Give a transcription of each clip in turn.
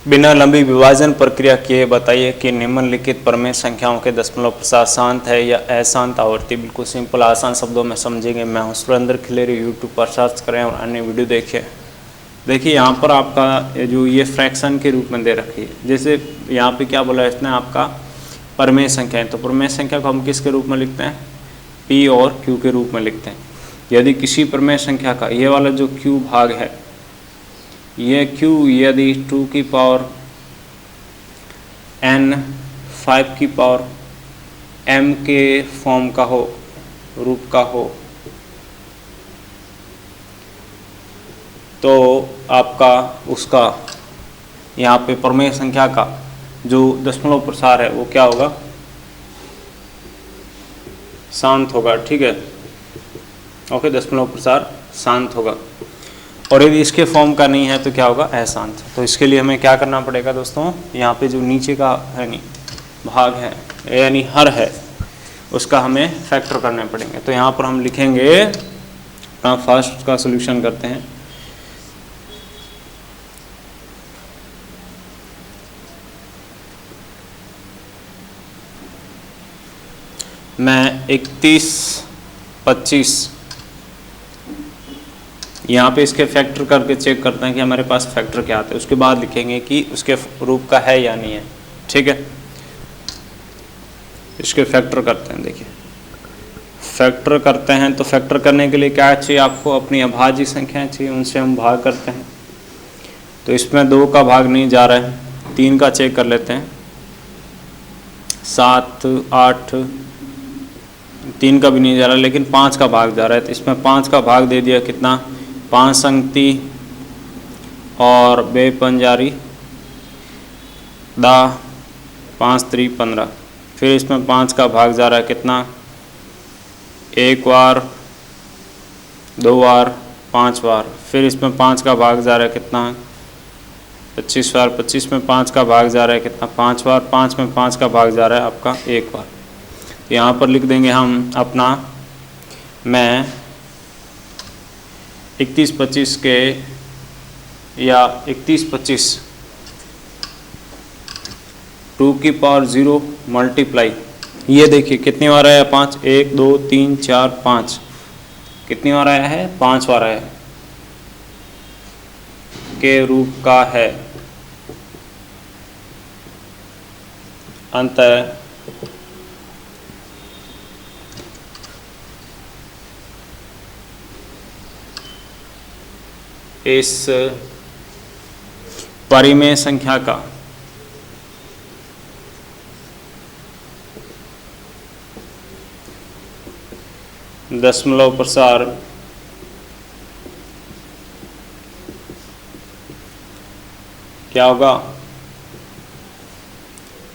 बिना लंबी विभाजन प्रक्रिया किए बताइए कि निम्नलिखित प्रमेय संख्याओं के दशमलव प्रसार शांत है या अशांत आवर्ती। बिल्कुल सिंपल आसान शब्दों में समझेंगे। मैं हूं सुरेंद्र खिलेरी, यूट्यूब पर सर्च करें और अन्य वीडियो देखिए। देखिए यहाँ पर आपका जो ये फ्रैक्शन के रूप में दे रखी है, जैसे यहाँ पे क्या बोला है इसने आपका प्रमेय संख्या है, तो प्रमेय संख्या को हम किसके रूप में लिखते हैं? P और Q के रूप में लिखते हैं। यदि किसी प्रमेय संख्या का ये वाला जो Q भाग है, ये Q यदि 2 की पावर n 5 की पावर m के फॉर्म का हो, रूप का हो, तो आपका उसका यहाँ पे प्रमेय संख्या का जो दशमलव प्रसार है वो क्या होगा? शांत होगा। ठीक है, ओके, दशमलव प्रसार शांत होगा। और यदि इसके फॉर्म का नहीं है तो क्या होगा? अशांत। तो इसके लिए हमें क्या करना पड़ेगा दोस्तों? यहाँ पे जो नीचे का यानी भाग है यानी हर है, उसका हमें फैक्टर करने पड़ेंगे। तो यहाँ पर हम लिखेंगे, फर्स्ट का सोल्यूशन करते हैं। मैं 31, 25 यहाँ पे इसके फैक्टर करके चेक करते हैं कि हमारे पास फैक्टर क्या आता है। उसके बाद लिखेंगे कि उसके रूप का है या नहीं है। ठीक है, इसके फैक्टर करते हैं। देखिए फैक्टर करते हैं तो फैक्टर करने के लिए क्या चाहिए आपको? अपनी अभाज्य संख्याएं चाहिए, उनसे हम भाग करते हैं। तो इसमें 2 का भाग नहीं जा रहा है, 3 का चेक कर लेते हैं। 7, 8, 3 का भी नहीं जा रहा, लेकिन 5 का भाग जा रहा है। तो इसमें 5 का भाग दे दिया, कितना? 5 संगति और बे पंजारी 10, 5 3 15। फिर इसमें 5 का भाग जा रहा है, कितना? 1 बार, 2 बार, 5 बार। फिर इसमें 5 का भाग जा रहा है, कितना? 25 बार। 25 में 5 का भाग जा रहा है, कितना? 5 बार। 5 में 5 का भाग जा रहा है आपका 1 बार। यहाँ पर लिख देंगे हम अपना, मैं 31, 25 के या 31, 25 2 की पावर 0 मल्टीप्लाई, ये देखिए कितनी बार आया? 5, 1 2 3 4 5। कितनी बार आया है? 5 बार आया है। के रूप का है, अंतः इस परिमेय संख्या का दशमलव प्रसार क्या होगा?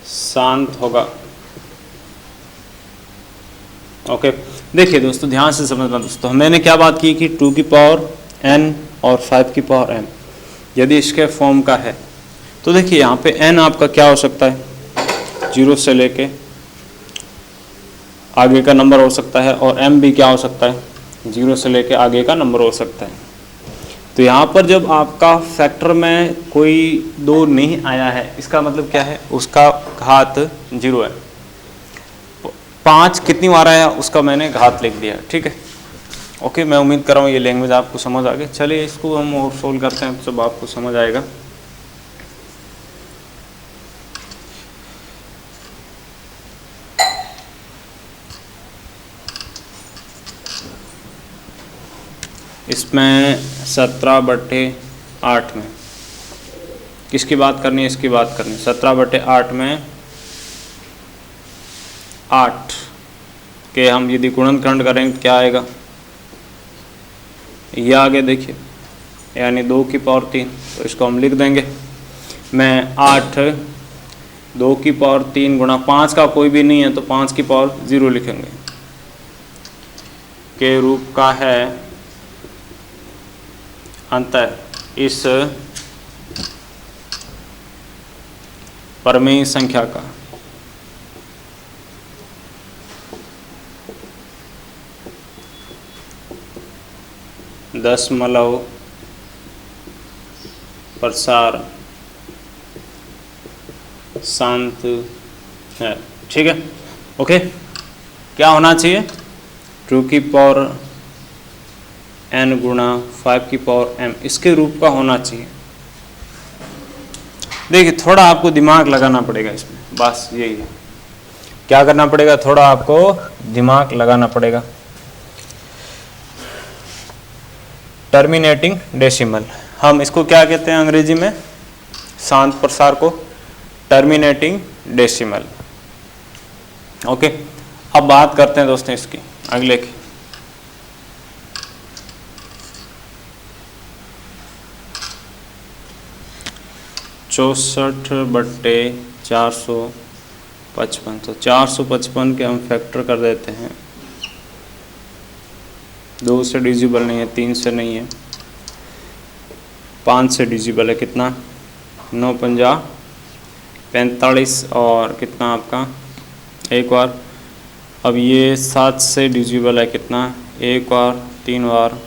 शांत होगा। ओके, देखिए दोस्तों ध्यान से समझना। दोस्तों मैंने क्या बात की कि 2 की पावर n और 5 की पावर m यदि इसके फॉर्म का है, तो देखिए यहाँ पे n आपका क्या हो सकता है? 0 से लेके आगे का नंबर हो सकता है, और m भी क्या हो सकता है? 0 से लेके आगे का नंबर हो सकता है। तो यहाँ पर जब आपका फैक्टर में कोई 2 नहीं आया है, इसका मतलब क्या है? उसका घात 0 है। 5 कितनी बार आया? उसका मैंने घात लिख दिया। ठीक है, ओके, मैं उम्मीद कर रहा हूँ ये लैंग्वेज आपको समझ आ गई। चलिए इसको हम और सोल्व करते हैं, सब आपको समझ आएगा। इसमें 17/8 में किसकी बात करनी है? इसकी बात करनी है। 17/8 में 8 के हम यदि गुणनखंड करेंगे तो क्या आएगा? ये आगे देखिए, यानी 2 की पावर 3। तो इसको हम लिख देंगे, मैं 8 2 की पावर 3 गुणा 5 का कोई भी नहीं है तो 5 की पावर 0 लिखेंगे, के रूप का है, अंतः इस परमेय संख्या का दशमलव प्रसार शांत है। ठीक है, ओके। क्या होना चाहिए? 2 की पावर n गुणा 5 की पावर m, इसके रूप का होना चाहिए। देखिए थोड़ा आपको दिमाग लगाना पड़ेगा इसमें, बस यही है। क्या करना पड़ेगा? थोड़ा आपको दिमाग लगाना पड़ेगा। टर्मिनेटिंग डेसिमल, हम इसको क्या कहते हैं अंग्रेजी में? शांत प्रसार को टर्मिनेटिंग डेसिमल। ओके, अब बात करते हैं दोस्तों इसकी अगले की। चौसठ बट्टे 455, तो 455 के हम फैक्टर कर देते हैं। 2 से डिजिबल नहीं है, 3 से नहीं है, 5 से डिजिबल है। कितना? 9 पंजा 45 और कितना आपका एक बार। अब ये 7 से डिजिबल है, कितना? एक बार 3 बार,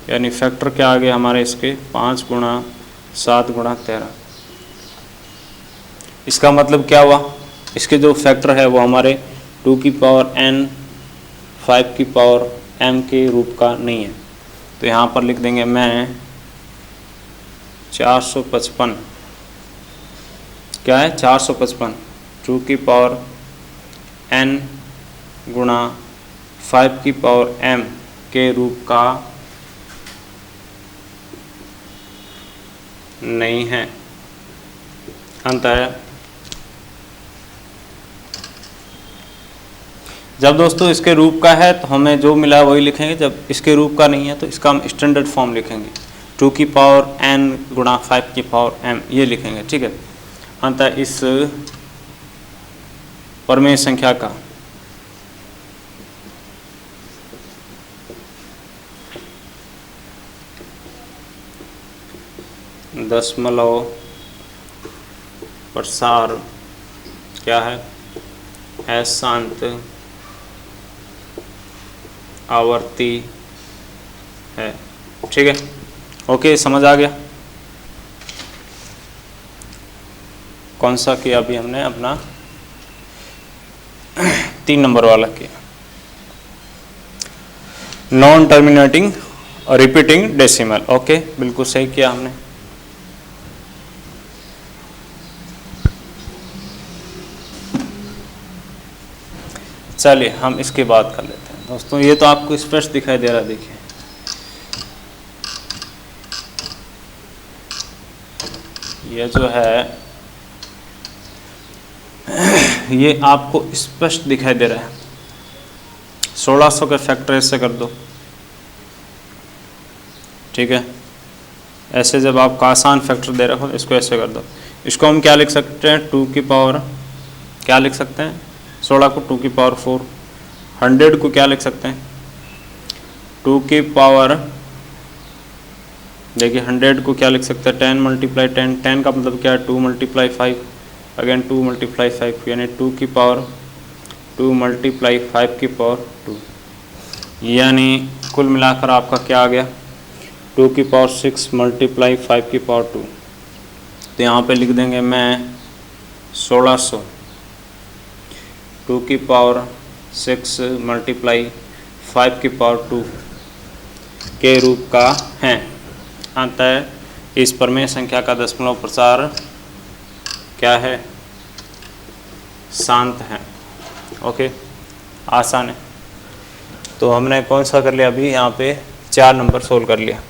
यानी फैक्टर क्या आ गया हमारे इसके? 5 गुणा 7 गुणा 13। इसका मतलब क्या हुआ? इसके जो फैक्टर है वो हमारे 2 की पावर n 5 की पावर m के रूप का नहीं है। तो यहाँ पर लिख देंगे मैं 455, क्या है? 455 2 की पावर n गुणा 5 की पावर m के रूप का नहीं है। अंत है। जब दोस्तों इसके रूप का है तो हमें जो मिला वही लिखेंगे, जब इसके रूप का नहीं है तो इसका हम स्टैंडर्ड फॉर्म लिखेंगे, 2 की पावर n गुणा 5 की पावर m, ये लिखेंगे। ठीक है, अंत इस परमेय संख्या का दशमलव प्रसार क्या है? अशांत आवर्ती है। ठीक है, ओके, समझ आ गया? कौन सा किया अभी हमने? अपना 3 नंबर वाला किया, नॉन टर्मिनेटिंग और रिपीटिंग डेसिमल। ओके, बिल्कुल सही किया हमने। चलिए हम इसकी बात कर लेते हैं दोस्तों। ये तो आपको स्पष्ट दिखाई दे रहा है, देखिए ये जो है ये आपको स्पष्ट दिखाई दे रहा है। 1600 का फैक्टर ऐसे कर दो। ठीक है, ऐसे जब आपका आसान फैक्टर दे रखो इसको ऐसे कर दो। इसको हम क्या लिख सकते हैं? 2 की पावर क्या लिख सकते हैं? 16 को 2 की पावर 4। 100 को क्या लिख सकते हैं? 2 की पावर, देखिए 100 को क्या लिख सकते हैं? 10 मल्टीप्लाई 10। 10 का मतलब क्या है? 2 मल्टीप्लाई 5, अगेन 2 मल्टीप्लाई 5, यानी 2 की पावर 2 मल्टीप्लाई 5 की पावर 2, यानी कुल मिलाकर आपका क्या आ गया? 2 की पावर 6 मल्टीप्लाई 5 की पावर 2। तो यहाँ पे लिख देंगे मैं 1600 2 की पावर 6 मल्टीप्लाई 5 की पावर 2 के रूप का है। अतः इस परमेय संख्या का दशमलव प्रसार क्या है? शांत है। ओके, आसान है। तो हमने कौन सा कर लिया अभी? यहाँ पे 4 नंबर सोल्व कर लिया।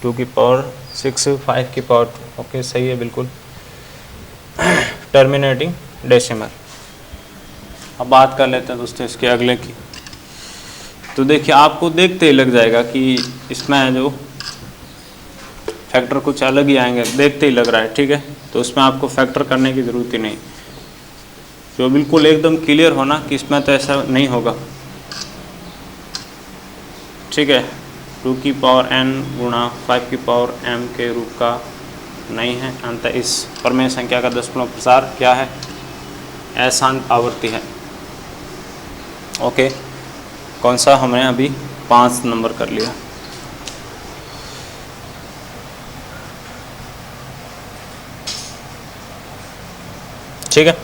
2 की पावर 6 5 की पावर 2। ओके, सही है बिल्कुल। Terminating decimal. अब बात कर लेते हैं दोस्तों इसके अगले की। तो देखिए आपको देखते ही लग जाएगा कि इसमें जो फैक्टर कुछ अलग ही आएंगे, देखते ही लग रहा है। ठीक है, तो उसमें आपको फैक्टर करने की ज़रूरत ही नहीं, जो बिल्कुल एकदम क्लियर होना कि इसमें तो ऐसा नहीं होगा। ठीक है, 2 की पावर n गुणा 5 की पावर m के रूप का नहीं है। अंत इस परमेय संख्या का दशमलव प्रसार क्या है? अशांत आवर्ती है। ओके, कौन सा? हमने अभी 5 नंबर कर लिया। ठीक है।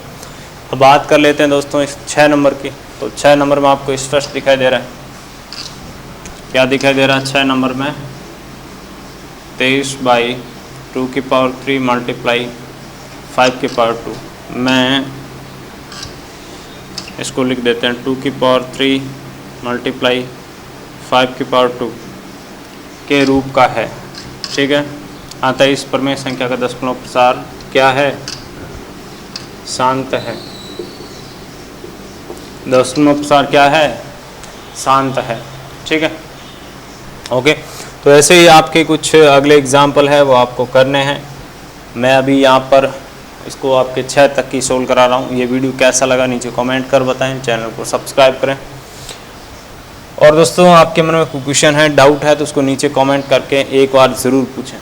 अब बात कर लेते हैं दोस्तों इस 6 नंबर की। तो 6 नंबर में आपको स्पष्ट दिखाई दे रहा है, क्या दिखाई दे रहा है 6 नंबर में, 23/2³ मल्टीप्लाई 5/2। मैं इसको लिख देते हैं 2³ मल्टीप्लाई 5/2 के रूप का है। ठीक है, अतः इस प्रमेय संख्या का दशमलव प्रसार क्या है, शांत है। दशमलव प्रसार क्या है, शांत है। ठीक है, ओके। तो ऐसे ही आपके कुछ अगले एग्जाम्पल है वो आपको करने हैं। मैं अभी यहाँ पर इसको आपके 6 तक की सोल्व करा रहा हूँ। ये वीडियो कैसा लगा नीचे कमेंट कर बताएं, चैनल को सब्सक्राइब करें। और दोस्तों आपके मन में कोई क्वेश्चन है, डाउट है तो उसको नीचे कमेंट करके एक बार ज़रूर पूछें।